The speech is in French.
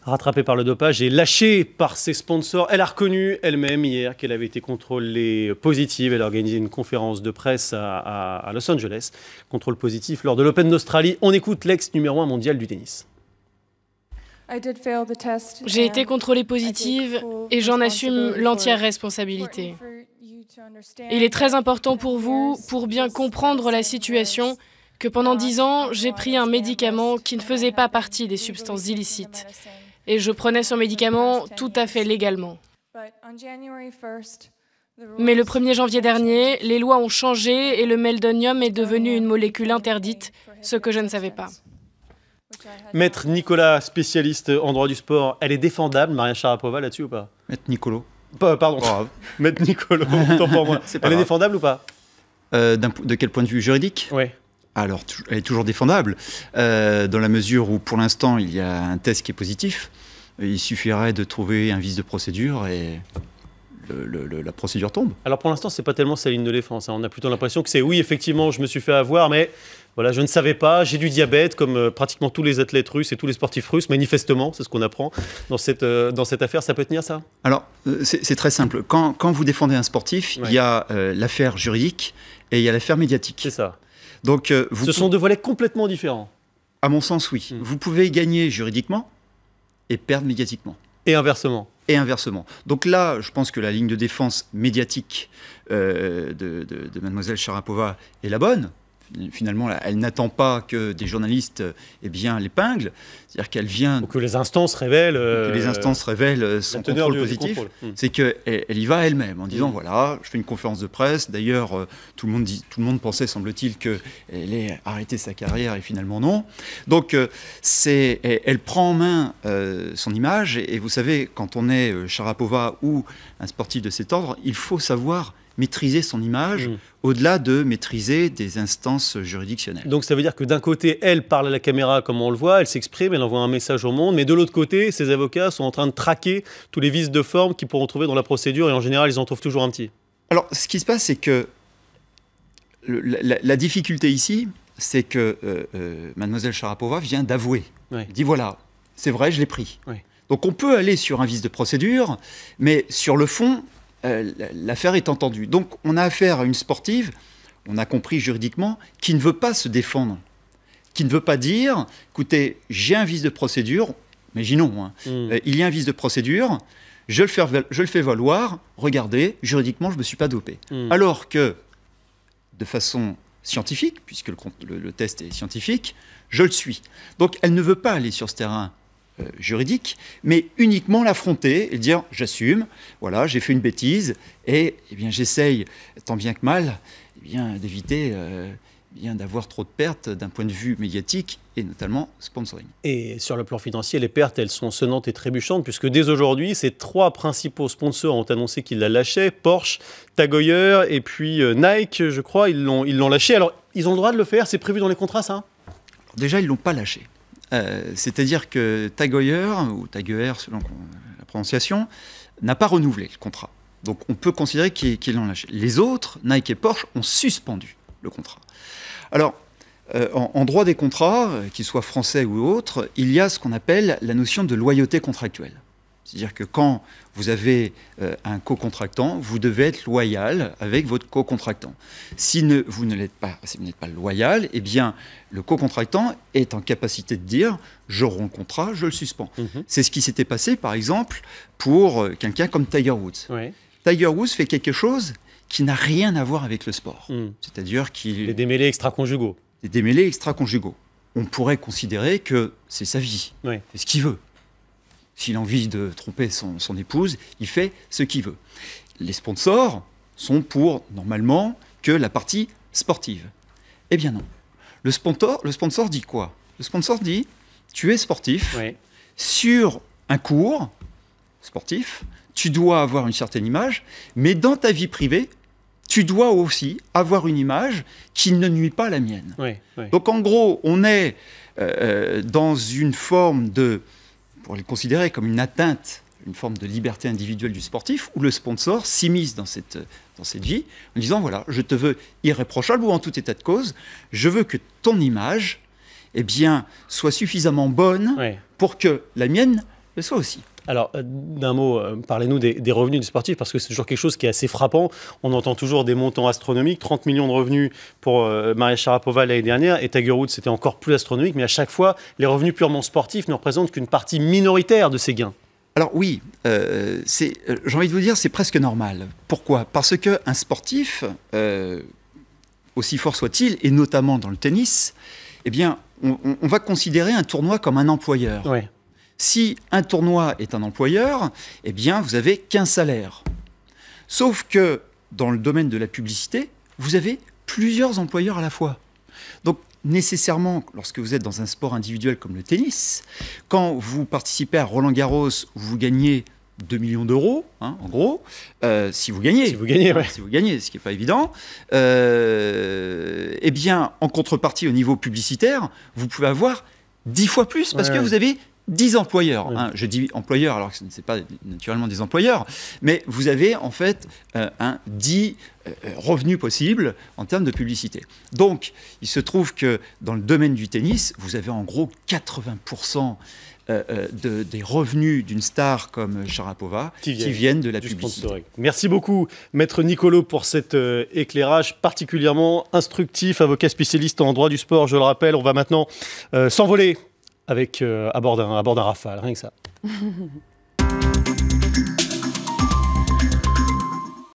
rattrapée par le dopage et lâchée par ses sponsors. Elle a reconnu elle-même hier qu'elle avait été contrôlée positive. Elle a organisé une conférence de presse à Los Angeles. Contrôle positif lors de l'Open d'Australie. On écoute l'ex numéro 1 mondial du tennis. J'ai été contrôlée positive et j'en assume l'entière responsabilité. Il est très important pour vous, pour bien comprendre la situation, que pendant 10 ans, j'ai pris un médicament qui ne faisait pas partie des substances illicites. Et je prenais ce médicament tout à fait légalement. Mais le 1er janvier dernier, les lois ont changé et le meldonium est devenu une molécule interdite, ce que je ne savais pas. Maître Nicolas, spécialiste en droit du sport, elle est défendable, Maria Sharapova, là-dessus ou pas? Maître Nicolo. Pardon, Maître Nicolo, autant pour moi. Elle est défendable ou pas? De quel point de vue juridique? Oui. Alors, elle est toujours défendable, dans la mesure où, pour l'instant, il y a un test qui est positif. Il suffirait de trouver un vice de procédure et la procédure tombe. Alors, pour l'instant, ce n'est pas tellement sa ligne de défense. Hein. On a plutôt l'impression que c'est oui, effectivement, je me suis fait avoir, mais voilà, je ne savais pas, j'ai du diabète, comme pratiquement tous les athlètes russes et tous les sportifs russes, manifestement, c'est ce qu'on apprend dans cette affaire. Ça peut tenir, ça? Alors, c'est très simple. Quand vous défendez un sportif, il y a l'affaire juridique et il y a l'affaire médiatique. C'est ça. Donc, ce sont deux volets complètement différents. À mon sens, oui. Vous pouvez gagner juridiquement et perdre médiatiquement. Et inversement. Et inversement. Donc là, je pense que la ligne de défense médiatique de Mademoiselle Sharapova est la bonne. Finalement, elle n'attend pas que des journalistes l'épinglent. C'est-à-dire qu'elle vient... Ou que les instances révèlent... que les instances révèlent son contrôle positif. C'est qu'elle y va elle-même en disant, voilà, je fais une conférence de presse. D'ailleurs, tout le monde pensait, semble-t-il, qu'elle ait arrêté sa carrière et finalement non. Donc, elle prend en main son image. Et vous savez, quand on est Sharapova ou un sportif de cet ordre, il faut savoir maîtriser son image, au-delà de maîtriser des instances juridictionnelles. Donc ça veut dire que d'un côté, elle parle à la caméra comme on le voit, elle s'exprime, elle envoie un message au monde, mais de l'autre côté, ses avocats sont en train de traquer tous les vices de forme qu'ils pourront trouver dans la procédure, et en général, ils en trouvent toujours un petit. Alors, ce qui se passe, c'est que la difficulté ici, c'est que Mademoiselle Sharapova vient d'avouer. Elle dit, voilà, c'est vrai, je l'ai pris. Donc on peut aller sur un vice de procédure, mais sur le fond, l'affaire est entendue. Donc on a affaire à une sportive, on a compris juridiquement, qui ne veut pas se défendre, qui ne veut pas dire, écoutez, j'ai un vice de procédure, imaginons, il y a un vice de procédure, je le fais valoir, regardez, juridiquement, je ne me suis pas dopé. Alors que, de façon scientifique, puisque le test est scientifique, je le suis. Donc elle ne veut pas aller sur ce terrain juridique, mais uniquement l'affronter et dire j'assume, voilà, j'ai fait une bêtise et j'essaye tant bien que mal d'éviter d'avoir trop de pertes d'un point de vue médiatique et notamment sponsoring. Et sur le plan financier, les pertes, elles sont sonnantes et trébuchantes puisque dès aujourd'hui, ces 3 principaux sponsors ont annoncé qu'ils la lâchaient, Porsche, Tag Heuer et puis Nike, je crois, ils l'ont lâché. Alors, ils ont le droit de le faire, c'est prévu dans les contrats, ça? Déjà, ils ne l'ont pas lâché. C'est-à-dire que Tag Heuer, ou Tag Heuer selon la prononciation, n'a pas renouvelé le contrat. Donc on peut considérer qu'ils l'ont lâché. Les autres, Nike et Porsche, ont suspendu le contrat. Alors, en droit des contrats, qu'ils soient français ou autres, il y a ce qu'on appelle la notion de loyauté contractuelle. C'est-à-dire que quand vous avez un co-contractant, vous devez être loyal avec votre co-contractant. Si vous n'êtes pas loyal, eh bien, le co-contractant est en capacité de dire « je romps le contrat, je le suspends ». C'est ce qui s'était passé, par exemple, pour quelqu'un comme Tiger Woods. Tiger Woods fait quelque chose qui n'a rien à voir avec le sport. C'est-à-dire qu'il... Des démêlés extra-conjugaux. Des démêlés extra-conjugaux. On pourrait considérer que c'est sa vie. Il fait ce qu'il veut. S'il a envie de tromper son épouse, il fait ce qu'il veut. Les sponsors sont pour, normalement, que la partie sportive. Eh bien non. Le sponsor dit quoi? Le sponsor dit, tu es sportif, sur un cours sportif, tu dois avoir une certaine image, mais dans ta vie privée, tu dois aussi avoir une image qui ne nuit pas à la mienne. Donc en gros, on est dans une forme de... pour les considérer comme une atteinte, une forme de liberté individuelle du sportif, où le sponsor s'immisce dans cette vie, en disant, voilà, je te veux irréprochable, ou en tout état de cause, je veux que ton image soit suffisamment bonne pour que la mienne ça aussi. Alors, d'un mot, parlez-nous des revenus des sportifs, parce que c'est toujours quelque chose qui est assez frappant. On entend toujours des montants astronomiques, 30 millions de revenus pour Maria Sharapova l'année dernière, et Tiger Woods, c'était encore plus astronomique, mais à chaque fois, les revenus purement sportifs ne représentent qu'une partie minoritaire de ces gains. Alors oui, j'ai envie de vous dire, c'est presque normal. Pourquoi? Parce qu'un sportif, aussi fort soit-il, et notamment dans le tennis, eh bien, on va considérer un tournoi comme un employeur. Ouais. Si un tournoi est un employeur, eh bien, vous avez qu'un salaire. Sauf que dans le domaine de la publicité, vous avez plusieurs employeurs à la fois. Donc, nécessairement, lorsque vous êtes dans un sport individuel comme le tennis, quand vous participez à Roland-Garros, vous gagnez 2 millions d'euros, hein, en gros, si vous gagnez. Si vous gagnez, ouais. Si vous gagnez, ce qui n'est pas évident. Eh bien, en contrepartie, au niveau publicitaire, vous pouvez avoir 10 fois plus, parce que vous avez 10 employeurs. Hein. Je dis employeurs, alors que ce n'est pas naturellement des employeurs, mais vous avez en fait 10 revenus possibles en termes de publicité. Donc, il se trouve que dans le domaine du tennis, vous avez en gros 80% des revenus d'une star comme Sharapova qui viennent de la publicité. Merci beaucoup, Maître Nicolo, pour cet éclairage particulièrement instructif, avocat spécialiste en droit du sport, je le rappelle. On va maintenant s'envoler à bord d'un Rafale, rien que ça.